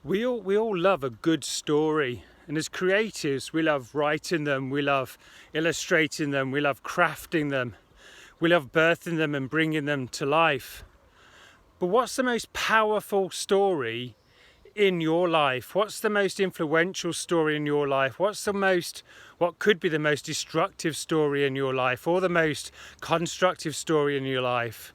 We all love a good story, and as creatives we love writing them, we love illustrating them, we love crafting them, we love birthing them and bringing them to life. But what's the most powerful story in your life? What's the most influential story in your life? What could be the most destructive story in your life, or the most constructive story in your life?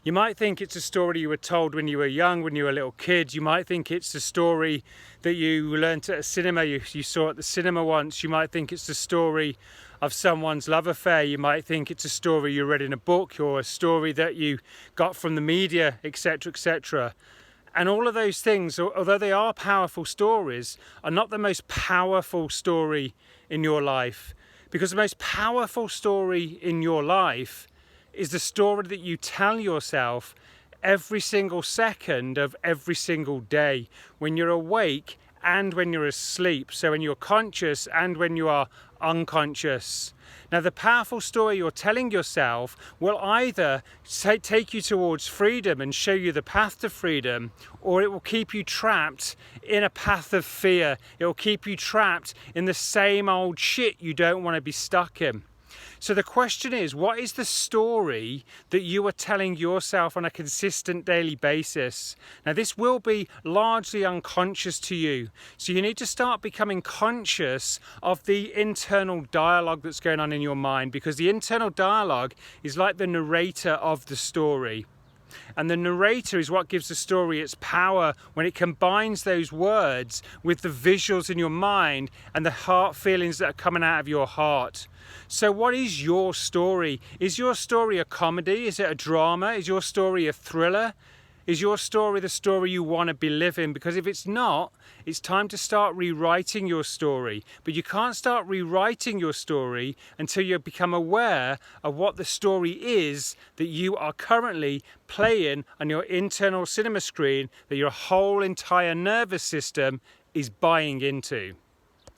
You might think it's a story you were told when you were young, when you were a little kid. You might think it's a story that you learnt at a cinema, you saw at the cinema once. You might think it's the story of someone's love affair. You might think it's a story you read in a book, or a story that you got from the media, etc., etc. And all of those things, although they are powerful stories, are not the most powerful story in your life. Because the most powerful story in your life is the story that you tell yourself every single second of every single day, when you're awake and when you're asleep. So when you're conscious and when you are unconscious. Now, the powerful story you're telling yourself will either take you towards freedom and show you the path to freedom, or it will keep you trapped in a path of fear. It will keep you trapped in the same old shit you don't want to be stuck in. So the question is, what is the story that you are telling yourself on a consistent daily basis? Now, this will be largely unconscious to you. So you need to start becoming conscious of the internal dialogue that's going on in your mind, because the internal dialogue is like the narrator of the story. And the narrator is what gives the story its power, when it combines those words with the visuals in your mind and the heart feelings that are coming out of your heart. So what is your story? Is your story a comedy? Is it a drama? Is your story a thriller? Is your story the story you want to be living? Because if it's not, it's time to start rewriting your story. But you can't start rewriting your story until you become aware of what the story is that you are currently playing on your internal cinema screen, that your whole entire nervous system is buying into.